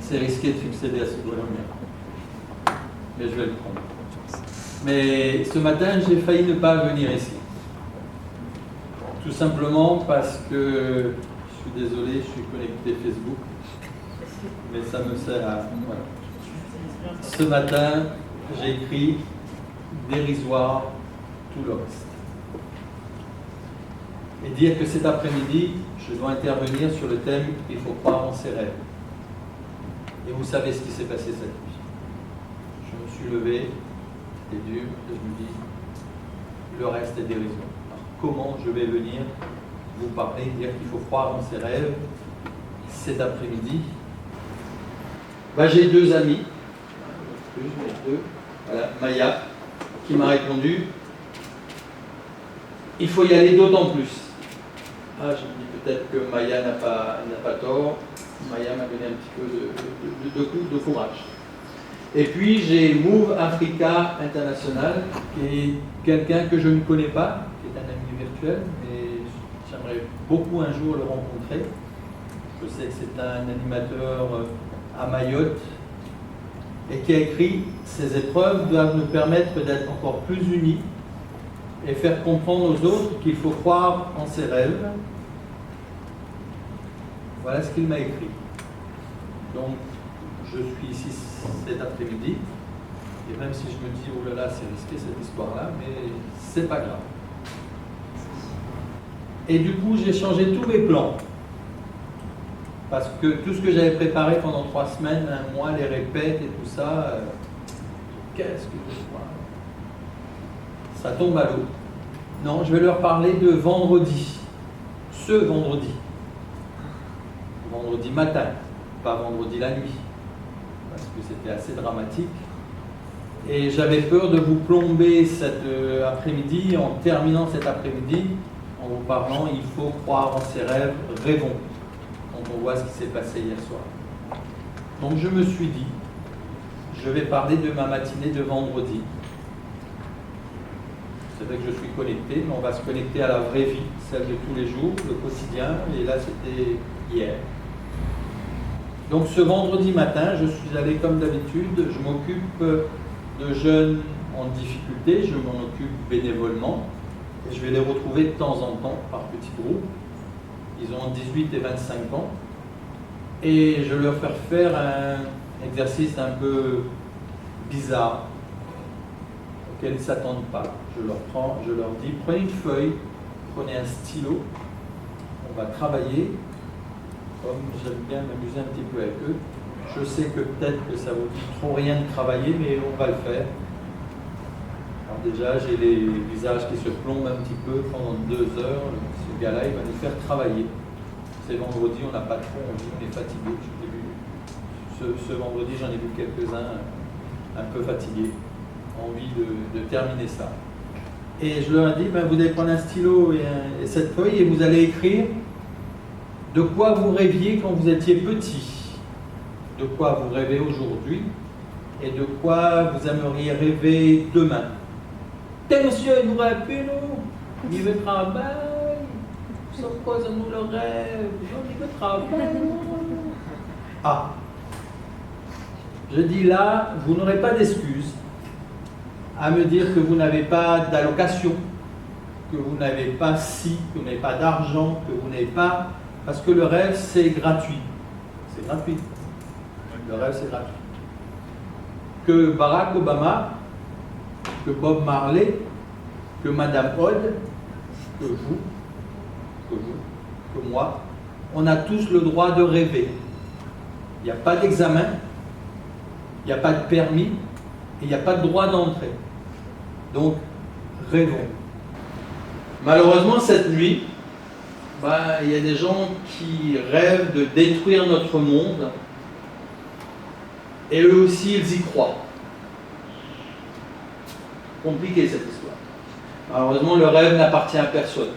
C'est risqué de succéder à ce colonel. Mais je vais le prendre. Mais ce matin, j'ai failli ne pas venir ici. Tout simplement parce que, je suis désolé, je suis connecté Facebook, mais ça me sert à... Voilà. Ce matin, j'ai écrit dérisoire tout le reste. Et dire que cet après-midi, je dois intervenir sur le thème « Il faut croire en ses rêves ». Et vous savez ce qui s'est passé cette nuit. Je me suis levé, c'était dur, et je me dis, le reste est dérisoire. Alors, comment je vais venir vous parler, dire qu'il faut croire en ses rêves cet après-midi? Ben, j'ai deux amis, voilà, Maya, qui m'a répondu, il faut y aller d'autant plus. Ah, je me dis peut-être que Maya n'a pas tort. Maya m'a donné un petit peu de courage. Et puis j'ai Move Africa International, qui est quelqu'un que je ne connais pas, qui est un ami virtuel, mais j'aimerais beaucoup un jour le rencontrer. Je sais que c'est un animateur à Mayotte et qui a écrit « Ces épreuves doivent nous permettre d'être encore plus unis et faire comprendre aux autres qu'il faut croire en ses rêves. » Voilà ce qu'il m'a écrit. Donc, je suis ici cet après-midi, et même si je me dis, oh là là, c'est risqué cette histoire-là, mais c'est pas grave. Et du coup, j'ai changé tous mes plans. Parce que tout ce que j'avais préparé pendant 3 semaines, un mois, les répètes et tout ça, qu'est-ce que je vois? Ça tombe à l'eau. Non, je vais leur parler de vendredi. Ce vendredi. Vendredi matin, pas vendredi la nuit. Parce que c'était assez dramatique. Et j'avais peur de vous plomber cet après-midi, en terminant cet après-midi, en vous parlant, il faut croire en ses rêves, rêvons, quand on voit ce qui s'est passé hier soir. Donc je me suis dit, je vais parler de ma matinée de vendredi. C'est vrai que je suis connecté, mais on va se connecter à la vraie vie, celle de tous les jours, le quotidien, et là c'était hier. Donc ce vendredi matin, je suis allé comme d'habitude, je m'occupe de jeunes en difficulté, je m'en occupe bénévolement, et je vais les retrouver de temps en temps par petits groupes. Ils ont 18 et 25 ans, et je leur faire un exercice un peu bizarre, auquel ils ne s'attendent pas. Je leur dis, prenez une feuille, prenez un stylo, on va travailler. Comme j'aime bien m'amuser un petit peu avec eux, je sais que peut-être que ça vous dit trop rien de travailler, mais on va le faire. Alors déjà, j'ai les visages qui se plombent un petit peu pendant 2 heures. Ce gars-là, il va nous faire travailler. C'est vendredi, on n'a pas trop envie, on est fatigué. Ce vendredi, j'en ai vu quelques-uns un peu fatigués, envie de terminer ça. Et je leur ai dit, ben, vous allez prendre un stylo et cette feuille et vous allez écrire de quoi vous rêviez quand vous étiez petit, de quoi vous rêvez aujourd'hui et de quoi vous aimeriez rêver demain. Tel monsieur, il nous rêve plus, nous. Il veut travail. Sauf quoi, ça nous le rêve. Il veut travail. Ah. Je dis là, vous n'aurez pas d'excuse à me dire que vous n'avez pas d'allocation, que vous n'avez pas ci, que vous n'avez pas d'argent, que vous n'avez pas... Parce que le rêve, c'est gratuit. C'est gratuit. Le rêve, c'est gratuit. Que Barack Obama, que Bob Marley, que Madame Odd, que vous, que moi, on a tous le droit de rêver. Il n'y a pas d'examen, il n'y a pas de permis, et il n'y a pas de droit d'entrée. Donc, rêvons. Malheureusement, cette nuit, il y a des gens qui rêvent de détruire notre monde, et eux aussi, ils y croient. Compliqué cette histoire. Malheureusement, le rêve n'appartient à personne.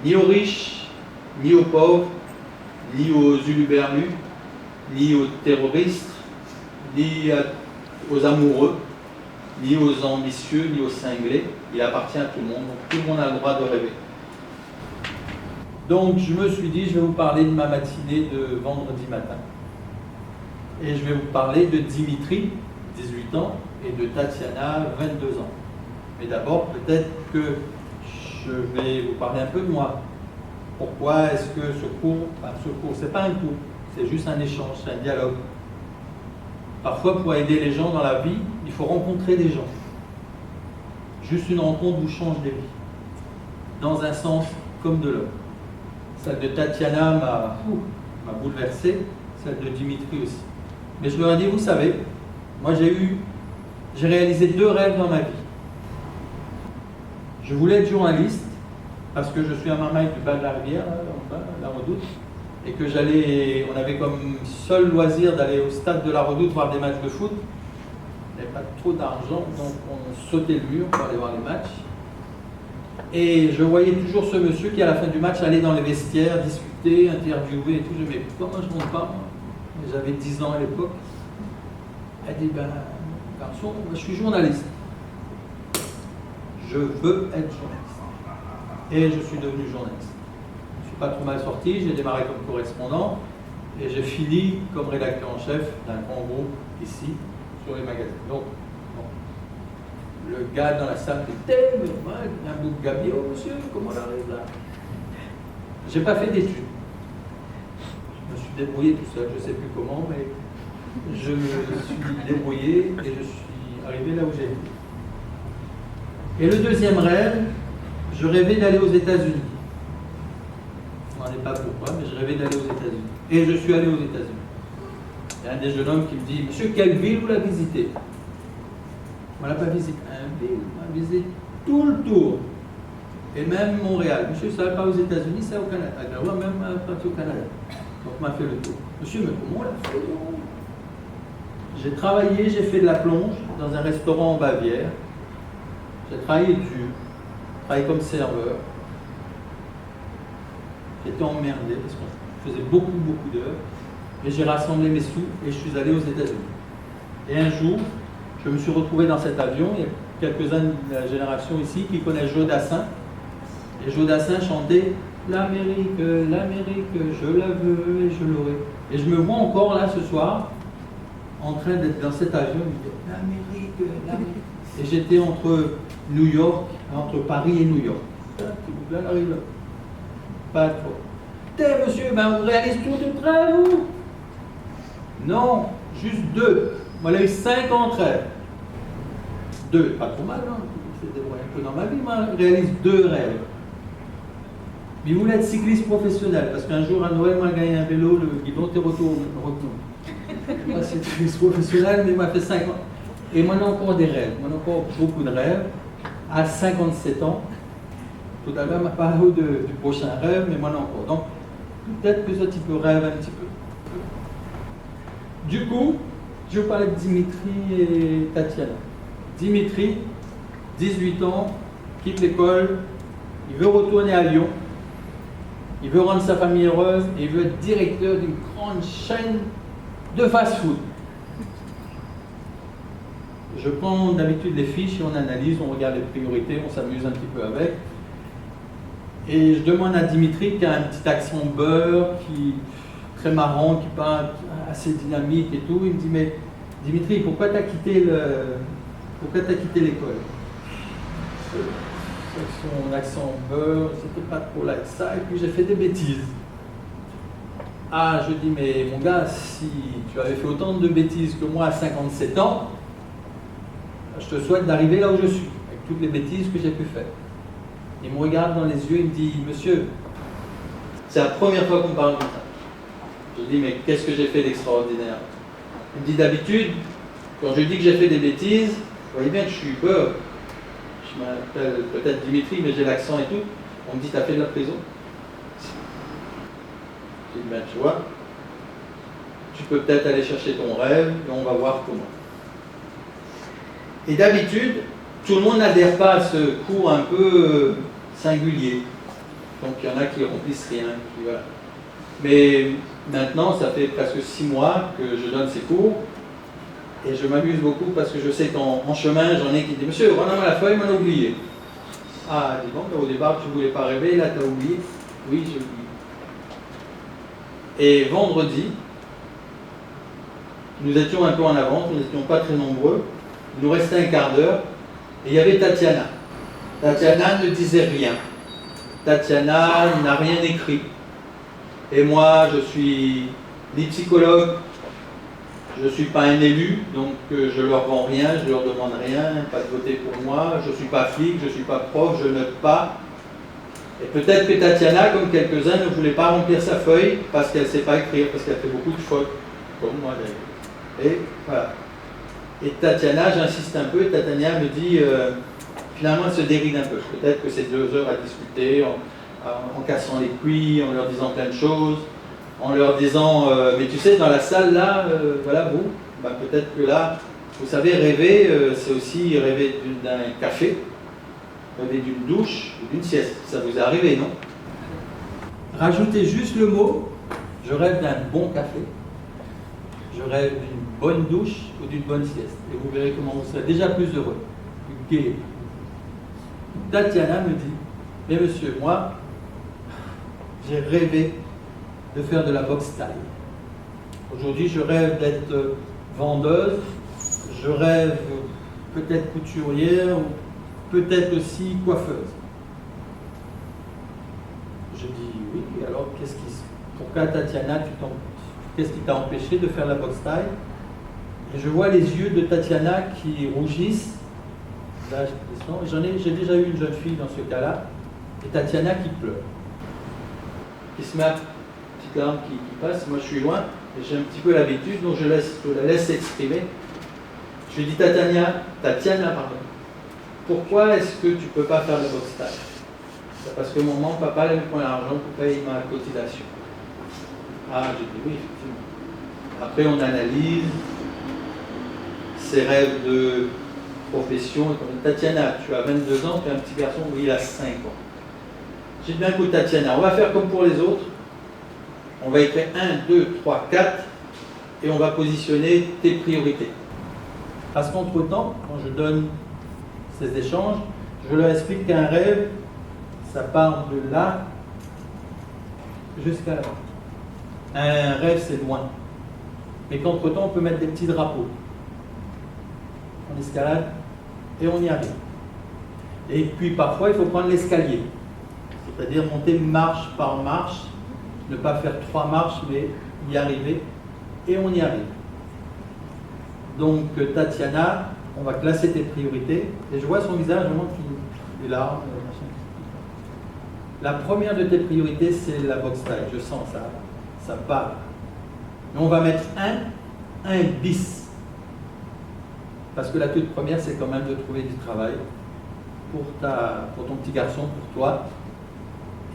Ni aux riches, ni aux pauvres, ni aux huluberlus, ni aux terroristes, ni aux amoureux, ni aux ambitieux, ni aux cinglés. Il appartient à tout le monde. Donc, tout le monde a le droit de rêver. Donc je me suis dit, je vais vous parler de ma matinée de vendredi matin. Et je vais vous parler de Dimitri, 18 ans, et de Tatiana, 22 ans. Mais d'abord, peut-être que je vais vous parler un peu de moi. Pourquoi est-ce que ce cours, c'est pas un cours, c'est juste un échange, c'est un dialogue. Parfois, pour aider les gens dans la vie, il faut rencontrer des gens. Juste une rencontre vous change des vies, dans un sens comme de l'autre. Celle de Tatiana m'a bouleversé, celle de Dimitri aussi. Mais je leur ai dit, vous savez, moi j'ai réalisé 2 rêves dans ma vie. Je voulais être journaliste, parce que je suis à Marmaille du bas de la rivière, là, en bas, la Redoute, et que on avait comme seul loisir d'aller au stade de la Redoute voir des matchs de foot. Il n'y avait pas trop d'argent, donc on sautait le mur pour aller voir les matchs. Et je voyais toujours ce monsieur qui, à la fin du match, allait dans les vestiaires, discuter, interviewer et tout. Je me disais, mais pourquoi moi je ne monte pas, moi? J'avais 10 ans à l'époque. Elle dit, ben, garçon, je suis journaliste. Je veux être journaliste. Et je suis devenu journaliste. Je ne suis pas trop mal sorti, j'ai démarré comme correspondant et j'ai fini comme rédacteur en chef d'un grand groupe ici, sur les magazines. Donc, bon. Le gars dans la salle dit, un bout de gabier, oh monsieur, comment on arrive là? J'ai pas fait d'études. Je me suis débrouillé tout seul, je ne sais plus comment, mais je me suis débrouillé et je suis arrivé là où j'ai été. Et le deuxième rêve, je rêvais d'aller aux États-Unis. Je n'en ai pas pourquoi, mais je rêvais d'aller aux États-Unis. Et je suis allé aux États-Unis. Il y a un des jeunes hommes qui me dit, monsieur, quelle ville vous l'avez visité? On ne l'a pas visité. On a visité tout le tour. Et même Montréal. Monsieur, ça va pas aux États-Unis, ça au Canada. Moi, même parti au Canada. Donc, on m'a fait le tour. Monsieur, mais comment on l'a fait? J'ai travaillé, j'ai fait de la plonge dans un restaurant en Bavière. J'ai travaillé dur, travaillé comme serveur. J'étais emmerdé parce qu'on faisait beaucoup d'heures. Et j'ai rassemblé mes sous et je suis allé aux États-Unis. Et un jour, je me suis retrouvé dans cet avion. Il y a quelques-uns de la génération ici qui connaissent Joe Dassin. Et Joe Dassin chantait « L'Amérique, l'Amérique, je la veux et je l'aurai ». Et je me vois encore là ce soir, en train d'être dans cet avion, l'Amérique, l'Amérique. Et j'étais entre New York, entre Paris et New York. Là, elle arrive là. Pas trop. Monsieur, ben vous réalisez tout de train, vous? Non, juste 2. Moi, j'ai eu 50 rêves. 2, pas trop mal, hein. C'était un peu dans ma vie, moi, je réalise 2 rêves. Mais il voulait être cycliste professionnel, parce qu'un jour, à Noël, moi, j'ai gagné un vélo, le guidon était retourné. Moi, c'est cycliste professionnel, mais il m'a fait 50. Et moi, j'ai encore des rêves. Moi, j'ai encore beaucoup de rêves. À 57 ans, tout à l'heure, on m'a parlé du prochain rêve, mais moi, j'ai encore. Donc, peut-être que ça, tu peux rêver un petit peu. Du coup, je vais vous parler de Dimitri et Tatiana. Dimitri, 18 ans, quitte l'école, il veut retourner à Lyon, il veut rendre sa famille heureuse et il veut être directeur d'une grande chaîne de fast-food. Je prends d'habitude les fiches et on analyse, on regarde les priorités, on s'amuse un petit peu avec. Et je demande à Dimitri qui a un petit accent beurre, qui très marrant, qui parle assez dynamique et tout. Il me dit, mais Dimitri, pourquoi tu as quitté l'école? Son accent beurre, c'était pas trop là que ça, et puis j'ai fait des bêtises. Ah, je dis, mais mon gars, si tu avais fait autant de bêtises que moi à 57 ans, je te souhaite d'arriver là où je suis, avec toutes les bêtises que j'ai pu faire. Il me regarde dans les yeux, il me dit, monsieur, c'est la première fois qu'on me parle de ça. Je dis, mais qu'est-ce que j'ai fait d'extraordinaire? Il me dit, d'habitude, quand je dis que j'ai fait des bêtises, vous voyez bien que je suis beurre. Je m'appelle peut-être Dimitri, mais j'ai l'accent et tout. On me dit, t'as fait de la prison? J'ai dit, ben tu vois, tu peux peut-être aller chercher ton rêve et on va voir comment. Et d'habitude, tout le monde n'adhère pas à ce cours un peu singulier. Donc il y en a qui remplissent rien. Voilà. Mais maintenant, ça fait presque 6 mois que je donne ces cours. Et je m'amuse beaucoup parce que je sais qu'en chemin, j'en ai qui disent « Monsieur, rends-moi la feuille, m'en a oublié. » Ah, dis donc, au départ, tu ne voulais pas rêver, là, tu as oublié. Oui, j'ai oublié. Et vendredi, Nous étions un peu en avance, nous n'étions pas très nombreux. Il nous restait un quart d'heure. Et il y avait Tatiana. Tatiana ne disait rien. Tatiana n'a rien écrit. Et moi, je suis ni psychologue, je ne suis pas un élu, donc je ne leur vends rien, je ne leur demande rien, pas de voter pour moi. Je ne suis pas flic, je ne suis pas prof, je note pas. Et peut-être que Tatiana, comme quelques-uns, ne voulait pas remplir sa feuille parce qu'elle ne sait pas écrire, parce qu'elle fait beaucoup de fautes, comme moi d'ailleurs. Et voilà. Et Tatiana, j'insiste un peu, et Tatiana me dit, finalement elle se déride un peu. Peut-être que c'est 2 heures à discuter, en cassant les couilles, en leur disant plein de choses, en leur disant, mais tu sais, dans la salle là, voilà vous, ben, peut-être que là, vous savez, rêver, c'est aussi rêver d'un café, rêver d'une douche ou d'une sieste. Ça vous est arrivé, non? Rajoutez juste le mot, je rêve d'un bon café, je rêve d'une bonne douche ou d'une bonne sieste. Et vous verrez comment vous serez déjà plus heureux, plus gai. Tatiana me dit, mais monsieur, moi, j'ai rêvé de faire de la boxe taille. Aujourd'hui, je rêve d'être vendeuse, je rêve peut-être couturière, ou peut-être aussi coiffeuse. Je dis oui, alors pourquoi Tatiana, qu'est-ce qui t'a empêché de faire la boxe taille? Et je vois les yeux de Tatiana qui rougissent. Là, j'ai déjà eu une jeune fille dans ce cas-là, et Tatiana qui pleure. Qui se met à petite larme qui passe, moi je suis loin, et j'ai un petit peu l'habitude, donc je la laisse s'exprimer. Je lui dis Tatiana, pardon, pourquoi est-ce que tu ne peux pas faire la boxe taille? C'est parce que maman, papa, elle me prend l'argent pour payer ma cotisation. Ah, j'ai dit oui, effectivement. Après on analyse ses rêves de profession. Tatiana, tu as 22 ans, tu as un petit garçon, oui, il a 5 ans. J'ai bien écouté Tatiana, on va faire comme pour les autres. On va écrire 1, 2, 3, 4 et on va positionner tes priorités. Parce qu'entre-temps, quand je donne ces échanges, je leur explique qu'un rêve, ça part de là jusqu'à là. Un rêve, c'est loin. Mais qu'entre-temps, on peut mettre des petits drapeaux. On escalade et on y arrive. Et puis parfois, il faut prendre l'escalier. C'est-à-dire monter marche par marche, ne pas faire 3 marches, mais y arriver, et on y arrive. Donc Tatiana, on va classer tes priorités, et je vois son visage vraiment qui est là. La première de tes priorités, c'est la boxe taille, je sens ça parle. Mais on va mettre un bis. Parce que la toute première, c'est quand même de trouver du travail pour ton petit garçon, pour toi.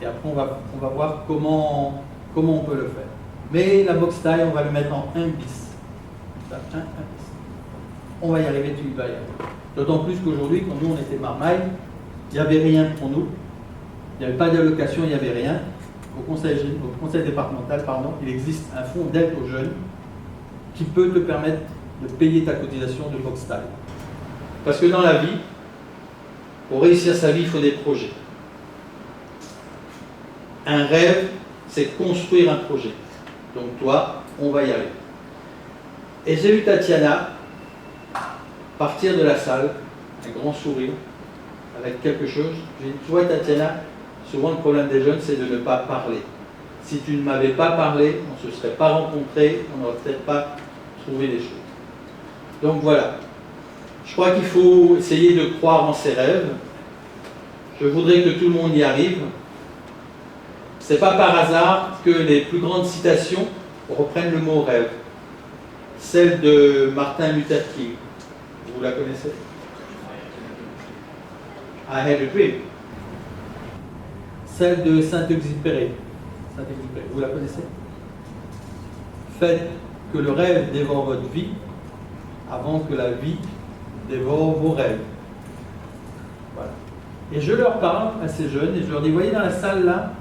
Et après, on va voir comment on peut le faire. Mais la boxe taille, on va le mettre en 1 bis. Un bis. On va y arriver, tu vas y arriver. D'autant plus qu'aujourd'hui, quand nous, on était marmaille, il n'y avait rien pour nous. Il n'y avait pas d'allocation, il n'y avait rien. Au conseil départemental, il existe un fonds d'aide aux jeunes qui peut te permettre de payer ta cotisation de boxe taille. Parce que dans la vie, pour réussir sa vie, il faut des projets. Un rêve, c'est construire un projet. Donc toi, on va y arriver. Et j'ai vu Tatiana partir de la salle, un grand sourire, avec quelque chose. J'ai dit, tu vois Tatiana, souvent le problème des jeunes, c'est de ne pas parler. Si tu ne m'avais pas parlé, on ne se serait pas rencontrés, on n'aurait peut-être pas trouvé les choses. Donc voilà. Je crois qu'il faut essayer de croire en ses rêves. Je voudrais que tout le monde y arrive. Ce n'est pas par hasard que les plus grandes citations reprennent le mot rêve. Celle de Martin Luther King. Vous la connaissez? I had a dream. Celle de Saint-Exupéry. Vous la connaissez? Faites que le rêve dévore votre vie avant que la vie dévore vos rêves. Voilà. Et je leur parle à ces jeunes et je leur dis, voyez dans la salle là,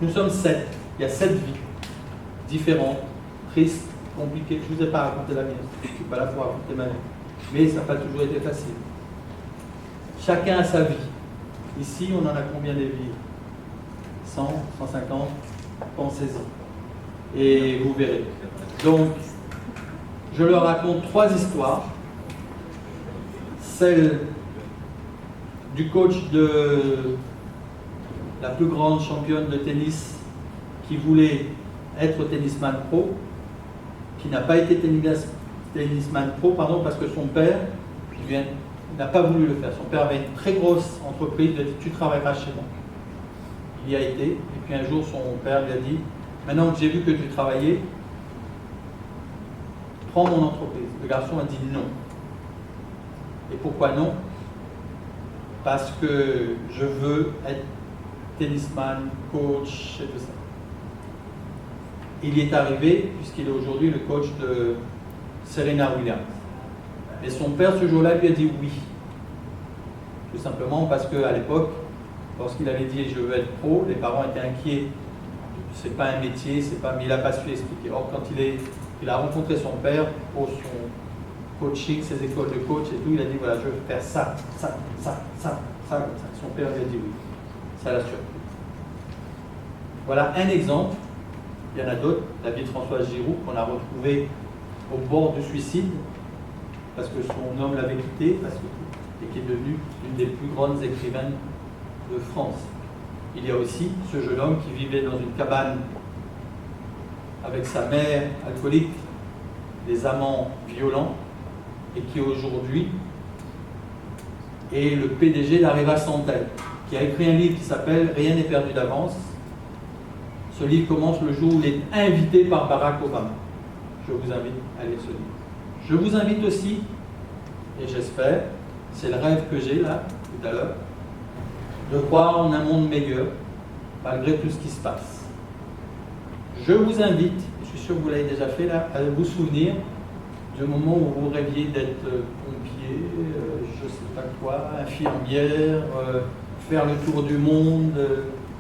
nous sommes 7. Il y a 7 vies différentes, tristes, compliquées. Je ne vous ai pas raconté la mienne. Je ne suis pas là pour raconter ma vie. Mais ça n'a pas toujours été facile. Chacun a sa vie. Ici, on en a combien des vies? 100, 150? Pensez-y. et vous verrez. Donc, je leur raconte 3 histoires. Celle du coach de la plus grande championne de tennis qui voulait être tennisman pro, qui n'a pas été tennisman pro, parce que son père n'a pas voulu le faire. Son père avait une très grosse entreprise, il a dit tu travailleras chez moi. Il y a été, et puis un jour son père lui a dit maintenant que j'ai vu que tu travaillais, prends mon entreprise. Le garçon a dit non. Et pourquoi non? Parce que je veux être tennisman, coach et tout ça. Il y est arrivé, puisqu'il est aujourd'hui le coach de Serena Williams. Et son père, ce jour-là, lui a dit oui. Tout simplement parce qu'à l'époque, lorsqu'il avait dit je veux être pro, les parents étaient inquiets. C'est pas un métier, c'est pas, mais il n'a pas su expliquer. Or, quand il a rencontré son père pour son coaching, ses écoles de coach et tout, il a dit voilà, je veux faire ça, ça, ça, ça, ça, comme ça. Son père lui a dit oui. Ça l'a surpris. Voilà un exemple. Il y en a d'autres. David Françoise Giroud, qu'on a retrouvé au bord du suicide, parce que son homme l'avait quitté, et qui est devenu une des plus grandes écrivaines de France. Il y a aussi ce jeune homme qui vivait dans une cabane avec sa mère alcoolique, des amants violents, et qui aujourd'hui est le PDG d'Areva Santé, qui a écrit un livre qui s'appelle « Rien n'est perdu d'avance ». Ce livre commence le jour où il est invité par Barack Obama. Je vous invite à lire ce livre. Je vous invite aussi, et j'espère, c'est le rêve que j'ai là, tout à l'heure, de croire en un monde meilleur, malgré tout ce qui se passe. Je vous invite, je suis sûr que vous l'avez déjà fait là, à vous souvenir du moment où vous rêviez d'être pompier, je ne sais pas quoi, infirmière, faire le tour du monde,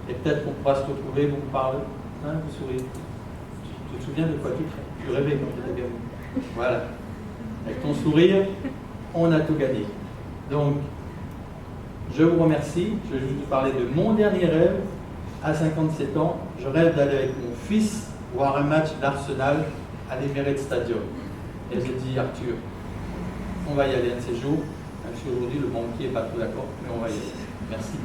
et peut-être qu'on pourra se retrouver, vous me parlez, hein, vous souriez. Tu te souviens de quoi tu rêvais quand tu étais gamin? Voilà. Avec ton sourire, on a tout gagné. Donc, je vous remercie. Je vais juste vous parler de mon dernier rêve. À 57 ans, je rêve d'aller avec mon fils voir un match d'Arsenal à l'Emirates Stadium. Et j'ai dit, Arthur, on va y aller un de ces jours, même si aujourd'hui le banquier n'est pas trop d'accord, mais on va y aller. Merci.